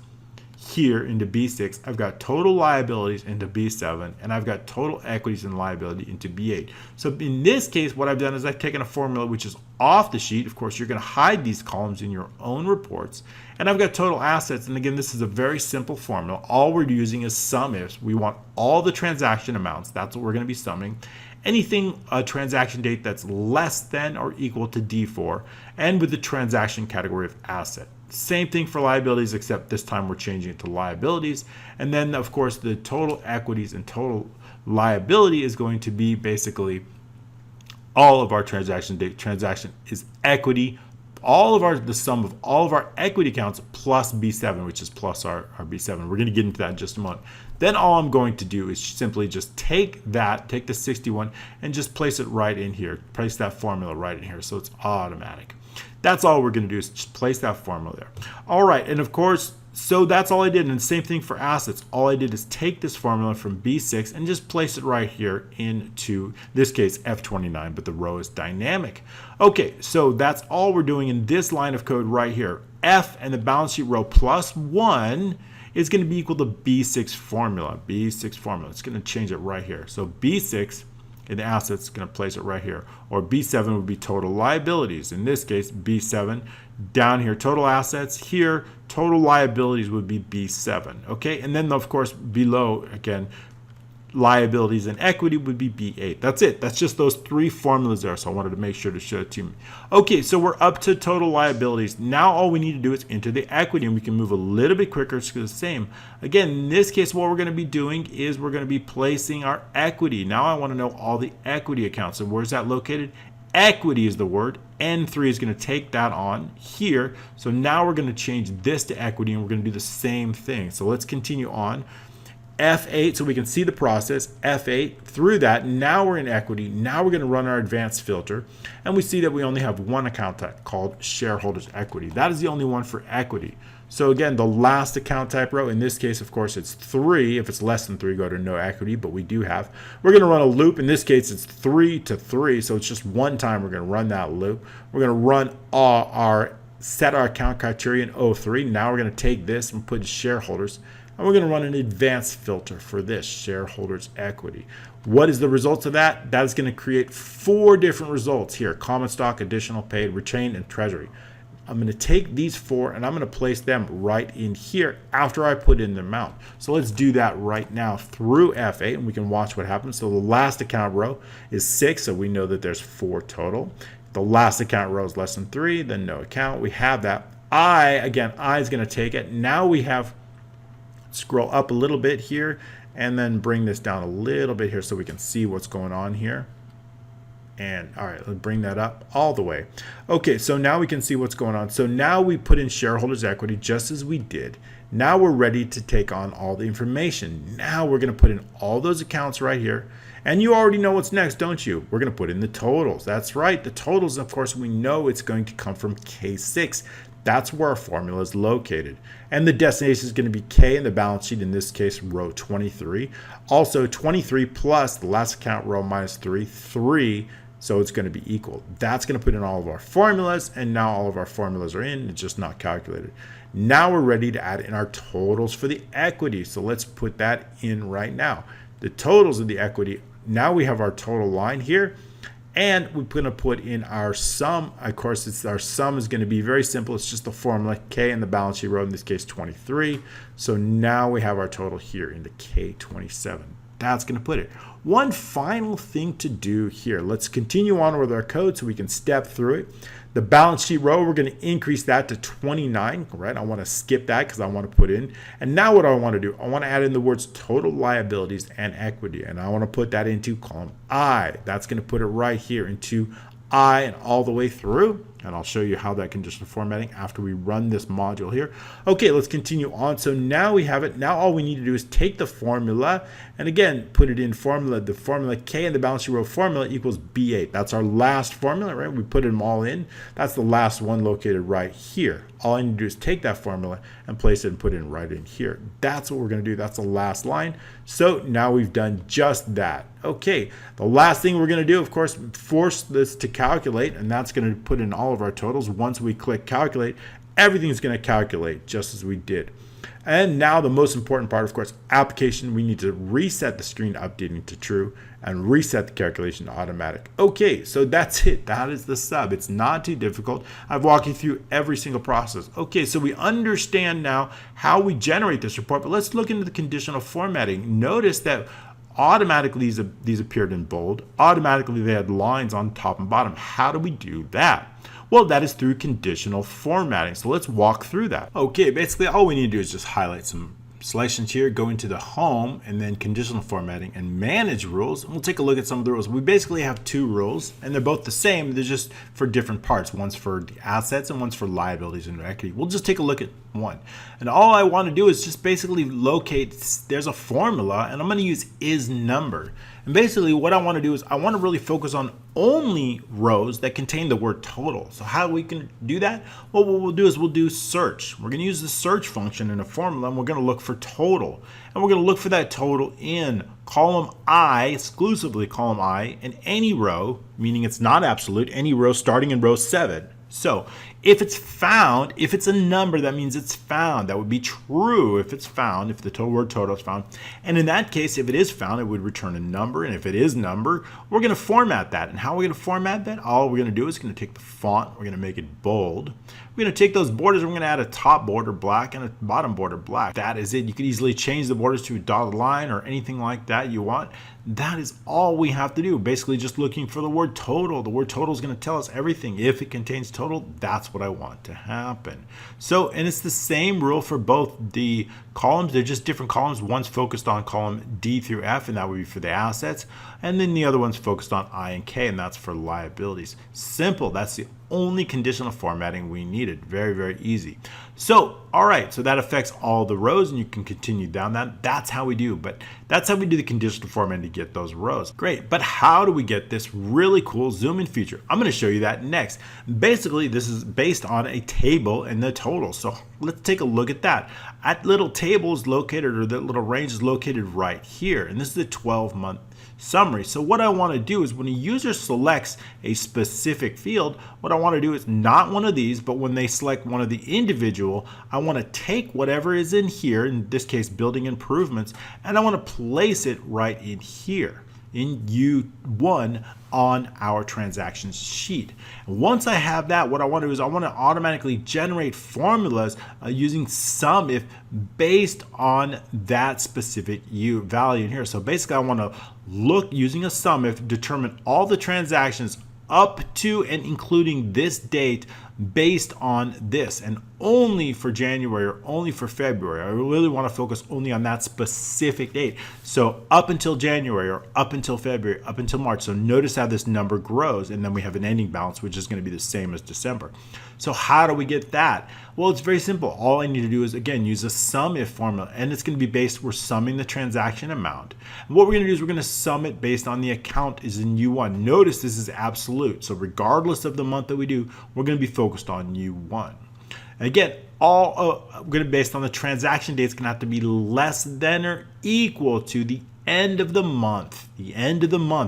here into B6. I've got total liabilities into B7, and I've got total equities and liability into B8. So in this case, what I've done is I've taken a formula which is off the sheet. Of course, you're going to hide these columns in your own reports. And I've got total assets. And again, this is a very simple formula. All we're using is sum ifs. We want all the transaction amounts. That's what we're going to be summing. Anything, a transaction date that's less than or equal to D4, and with the transaction category of asset. Same thing for liabilities, except this time we're changing it to liabilities. And then, of course, the total equities and total liability is going to be basically all of our transaction date. Transaction is equity. The sum of all of our equity accounts plus B7, which is plus our B7. We're going to get into that in just a moment. Then all I'm going to do is simply just take the 61 and just place it right in here. Place that formula right in here so it's automatic. That's all we're going to do is just place that formula there. All right, and of course, so that's all I did. And the same thing for assets. All I did is take this formula from B6 and just place it right here into, this case, F29, but the row is dynamic. Okay, so that's all we're doing in this line of code right here. F and the balance sheet row plus 1 is going to be equal to B6 formula. B6 formula. It's going to change it right here. So B6 in the assets, going to place it right here. Or B7 would be total liabilities. In this case, B7 down here, total assets. Here, total liabilities would be B7. Okay, and then of course below again, liabilities and equity would be B8. That's it. That's just those three formulas there. So I wanted to make sure to show it to you. Okay, so we're up to total liabilities. Now all we need to do is enter the equity, and we can move a little bit quicker. It's the same. Again, in this case, what we're going to be doing is we're going to be placing our equity. Now I want to know all the equity accounts. So where's that located? Equity is the word. N3 is going to take that on here. So now we're going to change this to equity, and we're going to do the same thing. So let's continue on. F8, so we can see the process. F8 through that. Now we're in equity. Now we're going to run our advanced filter, and we see that we only have one account type called shareholders equity. That is the only one for equity. So again, the last account type row, in this case, of course, it's 3. If it's less than 3, go to no equity, but we do have. We're going to run a loop. In this case, it's 3 to 3, so it's just one time we're going to run that loop. We're going to run set our account criteria in 03. Now we're going to take this and put shareholders. And we're going to run an advanced filter for this, shareholders equity. What is the results of that? That is going to create 4 different results here: common stock, additional paid, retained, and treasury. I'm going to take these 4 and I'm going to place them right in here after I put in the amount. So let's do that right now through F8, and we can watch what happens. So the last account row is 6, so we know that there's 4 total. The last account row is less than 3, then no account. We have that. I is going to take it. Now we have, scroll up a little bit here and then bring this down a little bit here so we can see what's going on here. And all right, let's bring that up all the way. Okay, so now we can see what's going on. So now we put in shareholders equity just as we did. Now we're ready to take on all the information. Now we're going to put in all those accounts right here. And you already know what's next, don't you? We're going to put in the totals. That's right, the totals. Of course, we know it's going to come from K6. That's where our formula is located. And the destination is going to be K in the balance sheet, in this case, row 23. Also, 23 plus the last account row minus 3, so it's going to be equal. That's going to put in all of our formulas, and now all of our formulas are in. It's just not calculated. Now we're ready to add in our totals for the equity. So let's put that in right now. The totals of the equity, now we have our total line here, and we're going to put in our sum. Of course, our sum is going to be very simple. It's just the formula K in the balance sheet row, in this case 23. So now we have our total here in the K27. That's going to put it. One final thing to do here. Let's continue on with our code so we can step through it. The balance sheet row, we're going to increase that to 29, right? I want to skip that because I want to put in. And now what do I want to do? I want to add in the words total liabilities and equity. And I want to put that into column I. That's going to put it right here into I and all the way through. And I'll show you how that conditional formatting after we run this module here. Okay, let's continue on. So now we have it. Now all we need to do is take the formula and again, put it in formula. The formula K in the balance sheet row formula equals B8. That's our last formula, right? We put them all in. That's the last one located right here. All I need to do is take that formula and place it and put it right in here. That's what we're going to do. That's the last line. So now we've done just that. Okay, the last thing we're going to do, of course, force this to calculate, and that's going to put in all of our totals. Once we click calculate, everything's going to calculate just as we did. And now the most important part, of course, application. We need to reset the screen updating to true and reset the calculation to automatic. Okay, so that's it. That is the sub. It's not too difficult. I've walked you through every single process. Okay, so we understand now how we generate this report, but let's look into the conditional formatting. Notice that automatically these appeared in bold. Automatically they had lines on top and bottom. How do we do that? Well, that is through conditional formatting. So let's walk through that. Okay, basically all we need to do is just highlight some selections here, go into the home and then conditional formatting and manage rules. And we'll take a look at some of the rules. We basically have two rules and they're both the same. They're just for different parts. One's for the assets and one's for liabilities and equity. We'll just take a look at one. And all I want to do is just basically locate, there's a formula and I'm going to use is number. And basically what I want to do is I want to really focus on only rows that contain the word total. So how we can do that? Well, what we'll do is we'll do search. We're going to use the search function in a formula and we're going to look for total. And we're going to look for that total in column I, exclusively column I, in any row, meaning it's not absolute, any row starting in row 7. So if it's found, if it's a number, that means it's found. That would be true if it's found, if the word total is found. And in that case, if it is found, it would return a number. And if it is number, we're going to format that. And how are we going to format that? All we're going to do is going to take the font, we're going to make it bold. We're going to take those borders, we're going to add a top border black and a bottom border black. That is it. You could easily change the borders to a dotted line or anything like that you want. That is all we have to do. Basically just looking for the word total. The word total is going to tell us everything. If it contains total, that's what I want to happen. So, and it's the same rule for both the columns. They're just different columns. One's focused on column D through F, and that would be for the assets. And then the other one's focused on I and K, and that's for liabilities. Simple. That's the only conditional formatting we needed. Very, very easy. So, all right, so that affects all the rows and you can continue down that. That's how we do, but that's how we do the conditional formatting to get those rows. Great, but how do we get this really cool zoom in feature? I'm gonna show you that next. Basically, this is based on a table and the total. So let's take a look at that. That little table is located, or that little range is located right here. And this is a 12-month summary. So what I want to do is when a user selects a specific field, what I want to do is not one of these, but when they select one of the individual, I want to take whatever is in here, in this case building improvements, and I want to place it right in here in U1 on our transactions sheet. Once I have that, what I want to do is I want to automatically generate formulas using sum if based on that specific U value in here. So basically I want to look using a sum if, determine all the transactions up to and including this date based on this, and only for January or only for February. I really want to focus only on that specific date. So up until January or up until February, up until March. So notice how this number grows, and then we have an ending balance, which is going to be the same as December. So how do we get that? Well, it's very simple. All I need to do is, again, use a sum if formula, and it's going to be based, we're summing the transaction amount. And what we're going to do is we're going to sum it based on the account is in U1. Notice this is absolute. So regardless of the month that we do, we're going to be focused on U1. Again, all going to be based on the transaction date. It's going to have to be less than or equal to the end of the month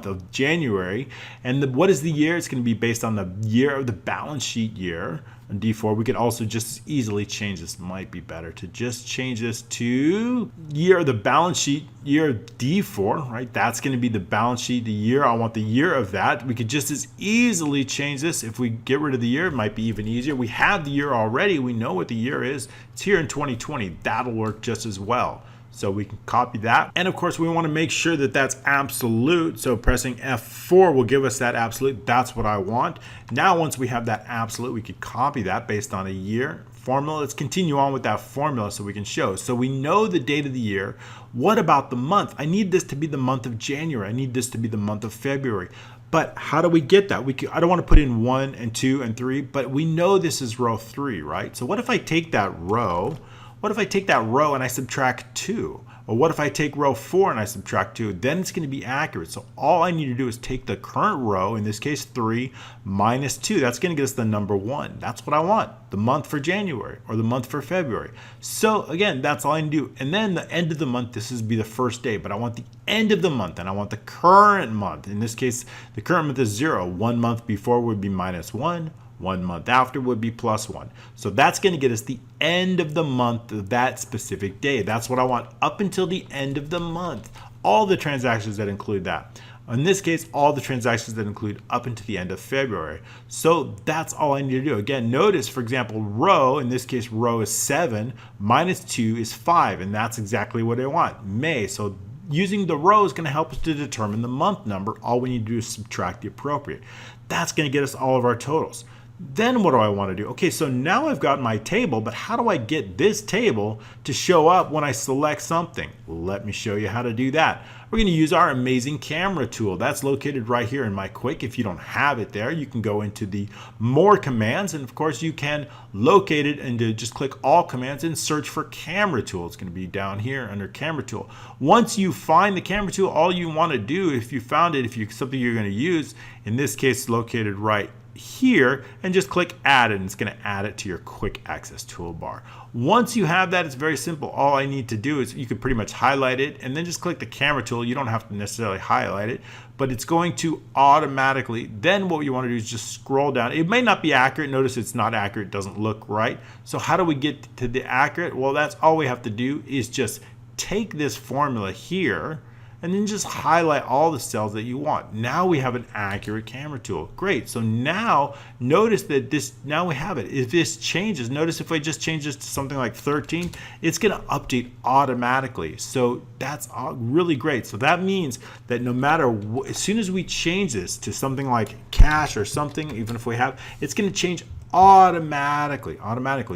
of January. And what is the year? It's going to be based on the year of the balance sheet year. On D4, we could also just easily change this. Might be better to just change this to year of the balance sheet year D4, right? That's going to be the balance sheet, the year. I want the year of that. We could just as easily change this. If we get rid of the year, it might be even easier. We have the year already. We know what the year is. It's here in 2020. That'll work just as well. So we can copy that. And of course, we want to make sure that that's absolute. So pressing F4 will give us that absolute. That's what I want. Now, once we have that absolute, we could copy that based on a year formula. Let's continue on with that formula so we can show. So we know the date of the year. What about the month? I need this to be the month of January. I need this to be the month of February. But how do we get that? I don't want to put in 1 and 2 and 3, but we know this is row 3, right? So what if I take that row? What if I take that row and I subtract 2? Or what if I take row 4 and I subtract 2? Then it's going to be accurate. So all I need to do is take the current row, in this case 3, minus 2. That's going to get us the number 1. That's what I want, the month for January or the month for February. So again, that's all I need to do. And then the end of the month, this is be the first day, but I want the end of the month and I want the current month. In this case, the current month is 0. 1 month before would be minus 1. 1 month after would be plus 1. So that's going to get us the end of the month of that specific day. That's what I want up until the end of the month. All the transactions that include that. In this case, all the transactions that include up until the end of February. So that's all I need to do. Again, notice, for example, row, in this case, row is 7, minus 2 is 5, and that's exactly what I want, May. So using the row is going to help us to determine the month number. All we need to do is subtract the appropriate. That's going to get us all of our totals. Then what do I want to do? Okay, so now I've got my table, but how do I get this table to show up when I select something? Let me show you how to do that. We're going to use our amazing camera tool. That's located right here in my quick. If you don't have it there, you can go into the more commands, and of course you can locate it and just click all commands and search for camera tool. It's going to be down here under camera tool. Once you find the camera tool, all you want to do, if you found it, if you something you're going to use, in this case located right here, and just click add, and it's going to add it to your quick access toolbar. Once you have that, it's very simple. All I need to do is you can pretty much highlight it and then just click the camera tool. You don't have to necessarily highlight it, but it's going to automatically. Then what you want to do is just scroll down. It may not be accurate. Notice it's not accurate. It doesn't look right. So how do we get to the accurate? Well, that's all we have to do is just take this formula here and then just highlight all the cells that you want. Now we have an accurate camera tool. Great. So now notice that now we have it. If this changes, notice if I just change this to something like 13, it's going to update automatically. So that's really great. So that means that no matter as soon as we change this to something like cash or something, even if we have, it's going to change automatically,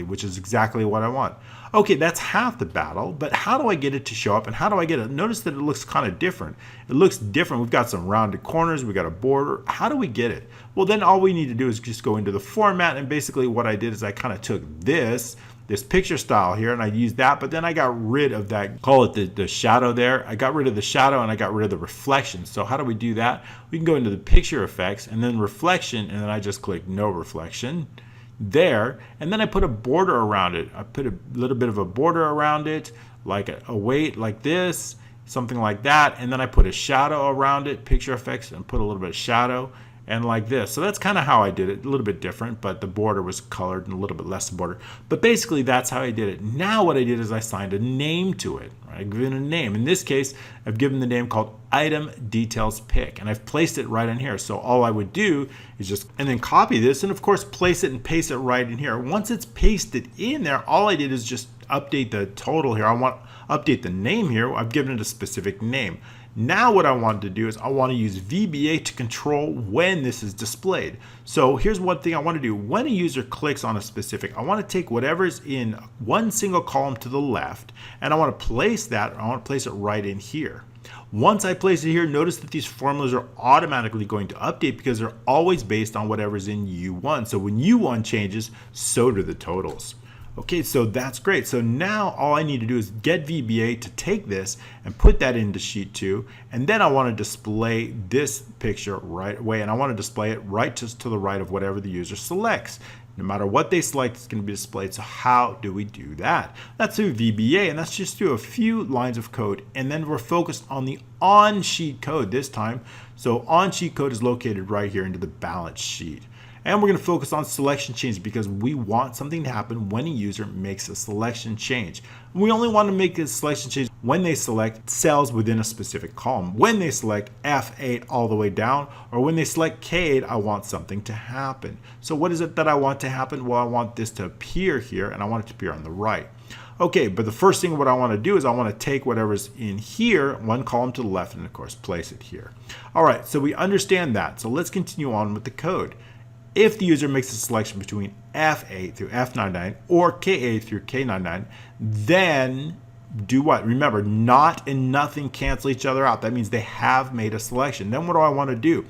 which is exactly what I want. Okay, that's half the battle, but how do I get it to show up and how do I get it? Notice that it looks kind of different. It looks different. We've got some rounded corners, we've got a border. How do we get it? Well, then all we need to do is just go into the format, and basically what I did is I kind of took this picture style here and I used that, but then I got rid of that, call it the shadow there. I got rid of the shadow and I got rid of the reflection. So how do we do that? We can go into the picture effects and then reflection, and then I just click no reflection there, and then I put a border around it. I put a little bit of a border around it, like a weight like this, something like that, and then I put a shadow around it, picture effects, and put a little bit of shadow, and like this. So that's kind of how I did it, a little bit different, but the border was colored and a little bit less border. But basically that's how I did it. Now what I did is I assigned a name to it. I've given it a name. In this case, I've given the name called Item Details Pick, and I've placed it right in here. So all I would do is just, and then copy this, and of course place it and paste it right in here. Once it's pasted in there, all I did is just update the total here. I want to update the name here. I've given it a specific name. Now what I want to do is I want to use VBA to control when this is displayed. So here's one thing I want to do. When a user clicks on a specific, I want to take whatever's in one single column to the left, and I want to place that, I want to place it right in here. Once I place it here, notice that these formulas are automatically going to update because they're always based on whatever's in U1. So when U1 changes, so do the totals. Okay, so that's great. So now all I need to do is get VBA to take this and put that into sheet 2, and then I want to display this picture right away, and I want to display it right just to the right of whatever the user selects. No matter what they select, it's going to be displayed. So how do we do that? That's through VBA, and that's just through a few lines of code, and then we're focused on the on-sheet code this time. So on-sheet code is located right here into the balance sheet. And we're going to focus on selection change because we want something to happen when a user makes a selection change. We only want to make a selection change when they select cells within a specific column. When they select F8 all the way down, or when they select K8, I want something to happen. So what is it that I want to happen? Well, I want this to appear here, and I want it to appear on the right. Okay, but the first thing what I want to do is I want to take whatever's in here, one column to the left, and of course place it here. All right, so we understand that. So let's continue on with the code. If the user makes a selection between F8 through F99 or K8 through K99, then do what? Remember, not and nothing cancel each other out. That means they have made a selection. Then what do I want to do?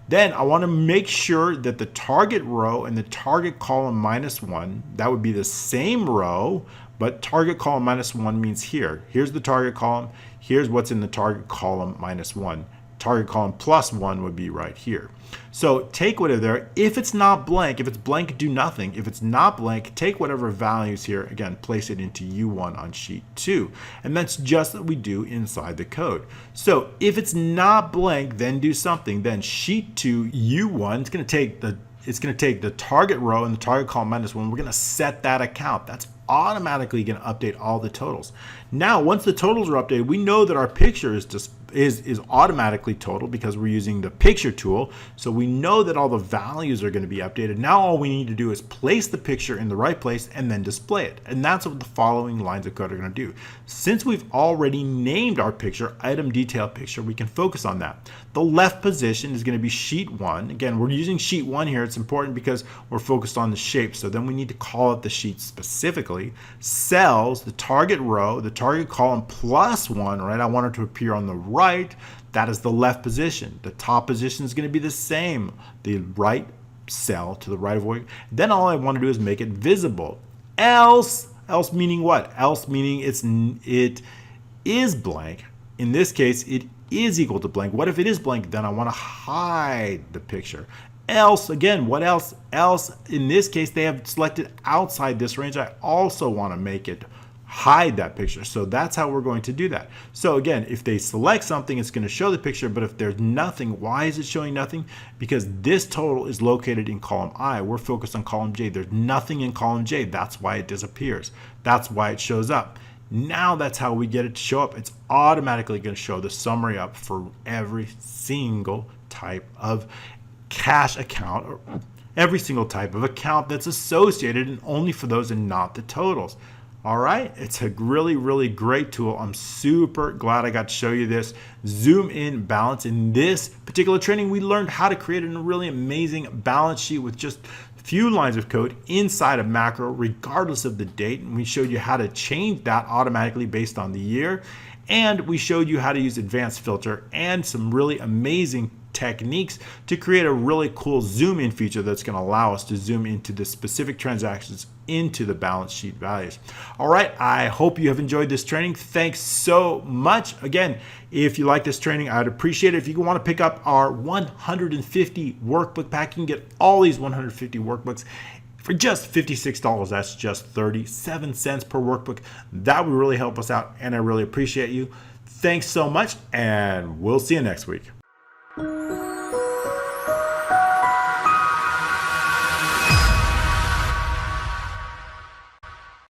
Then I want to make sure that the target row and the target column -1, that would be the same row, but target column -1 means here. Here's the target column. Here's what's in the target column -1. Target column +1 would be right here. So take whatever there. If it's not blank, if it's blank, do nothing. If it's not blank, take whatever values here, again, place it into U1 on sheet 2. And that's just what we do inside the code. So if it's not blank, then do something. Then sheet 2, U1, it's going to take the target row and the target column -1. We're going to set that account. That's automatically going to update all the totals. Now, once the totals are updated, we know that our picture is automatically total because we're using the picture tool. So we know that all the values are going to be updated. Now all we need to do is place the picture in the right place and then display it. And that's what the following lines of code are going to do. Since we've already named our picture, item detail picture, we can focus on that. The left position is going to be sheet 1. Again, we're using sheet 1 here. It's important because we're focused on the shape. So then we need to call out the sheet specifically. Cells, the target row, the target column +1, right? I want it to appear on the right. That is the left position. The top position is going to be the same. The right cell to the right of it. Then all I want to do is make it visible. Else meaning what? Else meaning it is blank. In this case, it is equal to blank. What if it is blank? Then I want to hide the picture. Else, again, what else? Else, in this case, they have selected outside this range. I also want to make it hide that picture. So that's how we're going to do that. So again, if they select something, it's going to show the picture, but if there's nothing, why is it showing nothing? Because this total is located in column I. We're focused on column J. There's nothing in column J. That's why it disappears. That's why it shows up. Now that's how we get it to show up. It's automatically going to show the summary up for every single type of cash account, or every single type of account that's associated, and only for those and not the totals. All right, it's a really, really great tool. I'm super glad I got to show you this zoom in balance. In this particular training, we learned how to create a really amazing balance sheet with just a few lines of code inside a macro, regardless of the date. And we showed you how to change that automatically based on the year. And we showed you how to use advanced filter and some really amazing techniques to create a really cool zoom in feature that's going to allow us to zoom into the specific transactions into the balance sheet values. All right, I hope you have enjoyed this training. Thanks so much. Again, if you like this training, I'd appreciate it if you want to pick up our 150 workbook pack. You can get all these 150 workbooks for just $56. That's just 37 cents per workbook. That would really help us out, and I really appreciate you. Thanks so much, and we'll see you next week.